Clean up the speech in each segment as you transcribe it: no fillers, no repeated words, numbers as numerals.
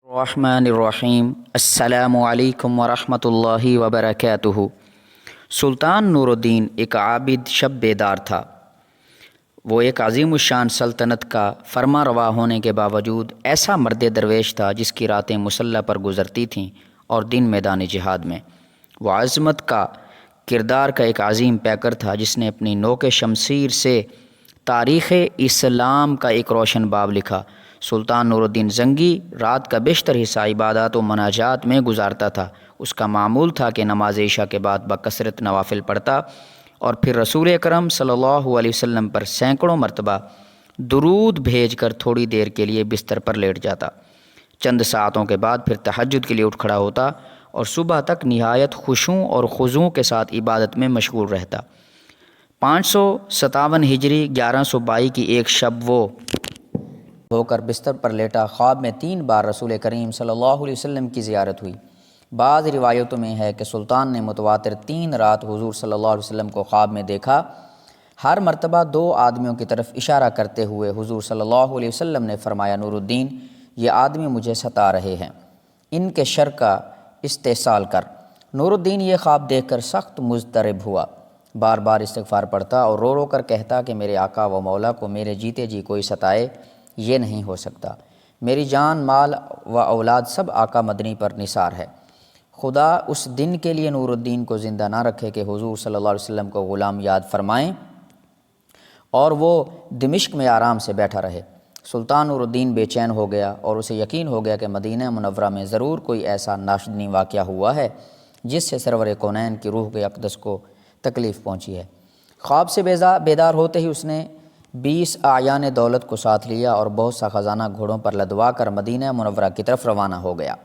الرحمن الرحیم السلام علیکم ورحمۃ اللہ وبرکاتہ۔ سلطان نور الدین ایک عابد شب بیدار تھا۔ وہ ایک عظیم الشان سلطنت کا فرما روا ہونے کے باوجود ایسا مرد درویش تھا جس کی راتیں مسلح پر گزرتی تھیں اور دن میدان جہاد میں۔ وہ عظمت کا کردار کا ایک عظیم پیکر تھا جس نے اپنی نوک شمشیر سے تاریخ اسلام کا ایک روشن باب لکھا۔ سلطان نور الدین زنگی رات کا بیشتر حصہ عبادات و مناجات میں گزارتا تھا۔ اس کا معمول تھا کہ نماز عشاء کے بعد بکثرت نوافل پڑھتا اور پھر رسول اکرم صلی اللہ علیہ وسلم پر سینکڑوں مرتبہ درود بھیج کر تھوڑی دیر کے لیے بستر پر لیٹ جاتا۔ چند ساعتوں کے بعد پھر تہجد کے لیے اٹھ کھڑا ہوتا اور صبح تک نہایت خشوع اور خضوع کے ساتھ عبادت میں مشغول رہتا۔ 557 ہجری 1122 کی ایک شب وہ ہو کر بستر پر لیٹا۔ خواب میں 3 بار رسول کریم صلی اللہ علیہ وسلم کی زیارت ہوئی۔ بعض روایتوں میں ہے کہ سلطان نے متواتر 3 رات حضور صلی اللہ علیہ وسلم کو خواب میں دیکھا۔ ہر مرتبہ 2 آدمیوں کی طرف اشارہ کرتے ہوئے حضور صلی اللہ علیہ وسلم نے فرمایا، نور الدین، یہ آدمی مجھے ستا رہے ہیں، ان کے شر کا استحصال کر۔ نور الدین یہ خواب دیکھ کر سخت مضطرب ہوا، بار بار استغفار پڑھتا اور رو رو کر کہتا کہ میرے آقا و مولا کو میرے جیتے جی کوئی ستائے، یہ نہیں ہو سکتا۔ میری جان، مال و اولاد سب آقا مدنی پر نثار ہے۔ خدا اس دن کے لیے نور الدین کو زندہ نہ رکھے کہ حضور صلی اللہ علیہ وسلم کو غلام یاد فرمائیں اور وہ دمشق میں آرام سے بیٹھا رہے۔ سلطان نور الدین بے چین ہو گیا اور اسے یقین ہو گیا کہ مدینہ منورہ میں ضرور کوئی ایسا ناشدنی واقعہ ہوا ہے جس سے سرور کونین کی روح کے اقدس کو تکلیف پہنچی ہے۔ خواب سے بیدار ہوتے ہی اس نے 20 اعیان دولت کو ساتھ لیا اور بہت سا خزانہ گھوڑوں پر لدوا کر مدینہ منورہ کی طرف روانہ ہو گیا۔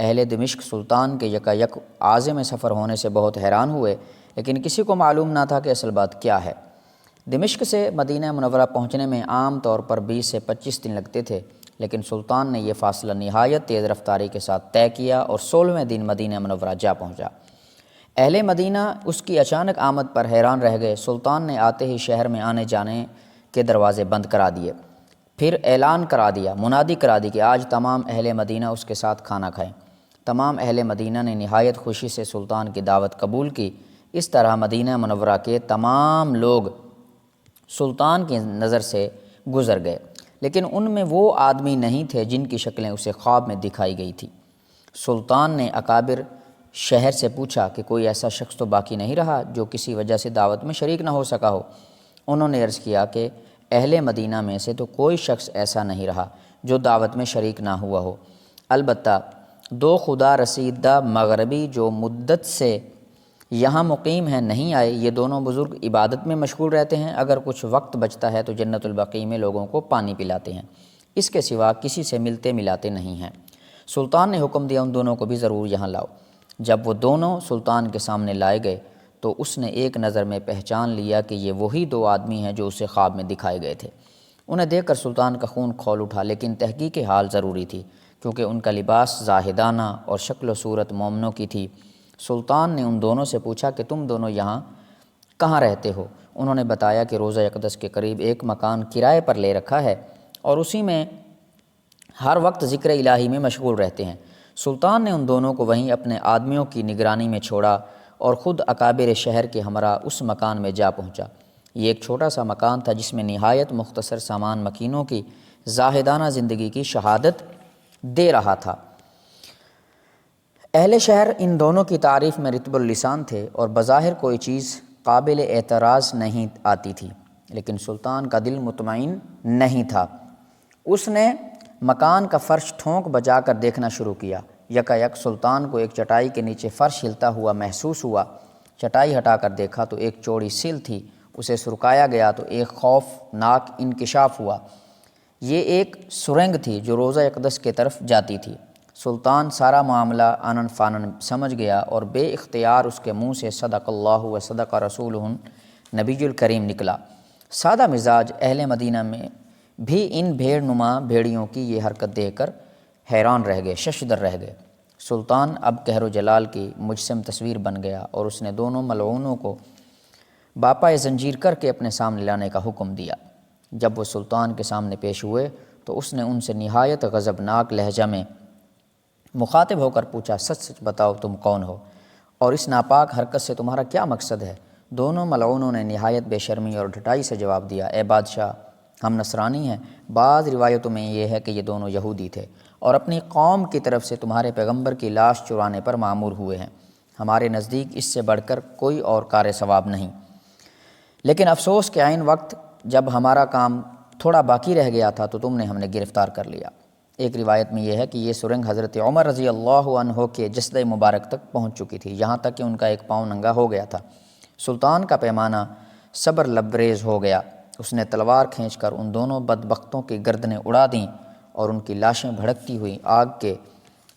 اہل دمشق سلطان کے یکایک عازم سفر ہونے سے بہت حیران ہوئے، لیکن کسی کو معلوم نہ تھا کہ اصل بات کیا ہے۔ دمشق سے مدینہ منورہ پہنچنے میں عام طور پر 20 سے 25 دن لگتے تھے، لیکن سلطان نے یہ فاصلہ نہایت تیز رفتاری کے ساتھ طے کیا اور 16ویں دن مدینہ منورہ جا پہنچا۔ اہل مدینہ اس کی اچانک آمد پر حیران رہ گئے۔ سلطان نے آتے ہی شہر میں آنے جانے کے دروازے بند کرا دیے، پھر اعلان کرا دیا، منادی کرا دی کہ آج تمام اہل مدینہ اس کے ساتھ کھانا کھائیں۔ تمام اہل مدینہ نے نہایت خوشی سے سلطان کی دعوت قبول کی۔ اس طرح مدینہ منورہ کے تمام لوگ سلطان کی نظر سے گزر گئے، لیکن ان میں وہ آدمی نہیں تھے جن کی شکلیں اسے خواب میں دکھائی گئی تھی۔ سلطان نے اکابر شہر سے پوچھا کہ کوئی ایسا شخص تو باقی نہیں رہا جو کسی وجہ سے دعوت میں شریک نہ ہو سکا ہو۔ انہوں نے عرض کیا کہ اہل مدینہ میں سے تو کوئی شخص ایسا نہیں رہا جو دعوت میں شریک نہ ہوا ہو، البتہ 2 خدا رسیدہ مغربی جو مدت سے یہاں مقیم ہیں نہیں آئے۔ یہ دونوں بزرگ عبادت میں مشغول رہتے ہیں، اگر کچھ وقت بچتا ہے تو جنت البقیع میں لوگوں کو پانی پلاتے ہیں، اس کے سوا کسی سے ملتے ملاتے نہیں ہیں۔ سلطان نے حکم دیا ان دونوں کو بھی ضرور یہاں لاؤ۔ جب وہ دونوں سلطان کے سامنے لائے گئے تو اس نے ایک نظر میں پہچان لیا کہ یہ وہی 2 آدمی ہیں جو اسے خواب میں دکھائے گئے تھے۔ انہیں دیکھ کر سلطان کا خون کھول اٹھا، لیکن تحقیق حال ضروری تھی کیونکہ ان کا لباس زاہدانہ اور شکل و صورت مومنوں کی تھی۔ سلطان نے ان دونوں سے پوچھا کہ تم دونوں یہاں کہاں رہتے ہو؟ انہوں نے بتایا کہ روضہ اقدس کے قریب ایک مکان کرائے پر لے رکھا ہے اور اسی میں ہر وقت ذکر الہی میں مشغول رہتے ہیں۔ سلطان نے ان دونوں کو وہیں اپنے آدمیوں کی نگرانی میں چھوڑا اور خود اکابر شہر کے ہمراہ اس مکان میں جا پہنچا۔ یہ ایک چھوٹا سا مکان تھا جس میں نہایت مختصر سامان مکینوں کی زاہدانہ زندگی کی شہادت دے رہا تھا۔ اہل شہر ان دونوں کی تعریف میں رطب اللسان تھے اور بظاہر کوئی چیز قابل اعتراض نہیں آتی تھی، لیکن سلطان کا دل مطمئن نہیں تھا۔ اس نے مکان کا فرش ٹھونک بجا کر دیکھنا شروع کیا۔ یکایک سلطان کو ایک چٹائی کے نیچے فرش ہلتا ہوا محسوس ہوا۔ چٹائی ہٹا کر دیکھا تو ایک چوڑی سل تھی، اسے سرکایا گیا تو ایک خوفناک انکشاف ہوا۔ یہ ایک سرنگ تھی جو روضہ اقدس کے طرف جاتی تھی۔ سلطان سارا معاملہ آنن فانن سمجھ گیا اور بے اختیار اس کے منہ سے صدق اللہ و صدق رسولہ نبی الکریم نکلا۔ سادہ مزاج اہل مدینہ میں بھی ان بھیڑ نما بھیڑیوں کی یہ حرکت دیکھ کر حیران رہ گئے، ششدر رہ گئے۔ سلطان اب قہر و جلال کی مجسم تصویر بن گیا اور اس نے دونوں ملعونوں کو باپائے زنجیر کر کے اپنے سامنے لانے کا حکم دیا۔ جب وہ سلطان کے سامنے پیش ہوئے تو اس نے ان سے نہایت غضبناک لہجہ میں مخاطب ہو کر پوچھا، سچ سچ بتاؤ تم کون ہو اور اس ناپاک حرکت سے تمہارا کیا مقصد ہے؟ دونوں ملعونوں نے نہایت بے شرمی اور ڈھٹائی سے جواب دیا، اے بادشاہ، ہم نصرانی ہیں۔ بعض روایتوں میں یہ ہے کہ یہ دونوں یہودی تھے اور اپنی قوم کی طرف سے تمہارے پیغمبر کی لاش چرانے پر مامور ہوئے ہیں۔ ہمارے نزدیک اس سے بڑھ کر کوئی اور کار ثواب نہیں، لیکن افسوس کہ عین وقت جب ہمارا کام تھوڑا باقی رہ گیا تھا تو تم نے ہمیں گرفتار کر لیا۔ ایک روایت میں یہ ہے کہ یہ سرنگ حضرت عمر رضی اللہ عنہ کے جسد مبارک تک پہنچ چکی تھی، یہاں تک کہ ان کا ایک پاؤں ننگا ہو گیا تھا۔ سلطان کا پیمانہ صبر لبریز ہو گیا، اس نے تلوار کھینچ کر ان دونوں بدبختوں کی گردنیں اڑا دیں اور ان کی لاشیں بھڑکتی ہوئی آگ کے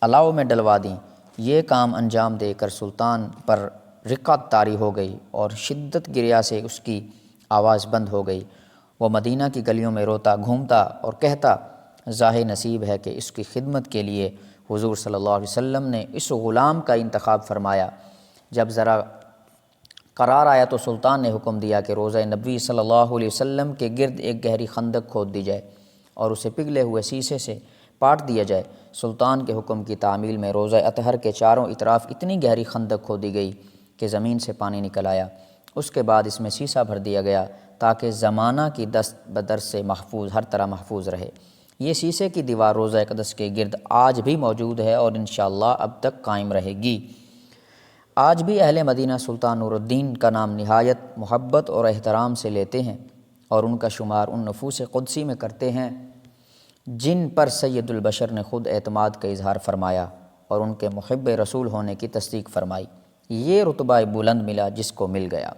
الاؤ میں ڈلوا دیں۔ یہ کام انجام دے کر سلطان پر رقت طاری ہو گئی اور شدت گریا سے اس کی آواز بند ہو گئی۔ وہ مدینہ کی گلیوں میں روتا گھومتا اور کہتا، ظاہر نصیب ہے کہ اس کی خدمت کے لیے حضور صلی اللہ علیہ وسلم نے اس غلام کا انتخاب فرمایا۔ جب ذرا قرار آیا تو سلطان نے حکم دیا کہ روضہ نبوی صلی اللہ علیہ وسلم کے گرد ایک گہری خندق کھود دی جائے اور اسے پگھلے ہوئے سیسے سے پاٹ دیا جائے۔ سلطان کے حکم کی تعمیل میں روضہ اطہر کے چاروں اطراف اتنی گہری خندق کھودی گئی کہ زمین سے پانی نکل آیا۔ اس کے بعد اس میں سیسا بھر دیا گیا تاکہ زمانہ کی دست بدر سے محفوظ ہر طرح محفوظ رہے۔ یہ سیسے کی دیوار روضہ اقدس کے گرد آج بھی موجود ہے اور انشاءاللہ اب تک قائم رہے گی۔ آج بھی اہل مدینہ سلطان نور الدین کا نام نہایت محبت اور احترام سے لیتے ہیں اور ان کا شمار ان نفوس قدسی میں کرتے ہیں جن پر سید البشر نے خود اعتماد کا اظہار فرمایا اور ان کے محب رسول ہونے کی تصدیق فرمائی۔ یہ رتبہ بلند ملا جس کو مل گیا۔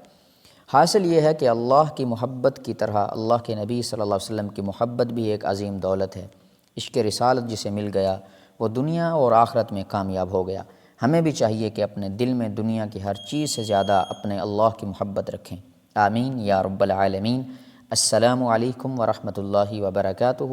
حاصل یہ ہے کہ اللہ کی محبت کی طرح اللہ کے نبی صلی اللہ علیہ وسلم کی محبت بھی ایک عظیم دولت ہے۔ عشق رسالت جسے مل گیا وہ دنیا اور آخرت میں کامیاب ہو گیا۔ ہمیں بھی چاہیے کہ اپنے دل میں دنیا کی ہر چیز سے زیادہ اپنے اللہ کی محبت رکھیں۔ آمین یا رب العالمین۔ السلام علیکم ورحمۃ اللہ وبرکاتہ۔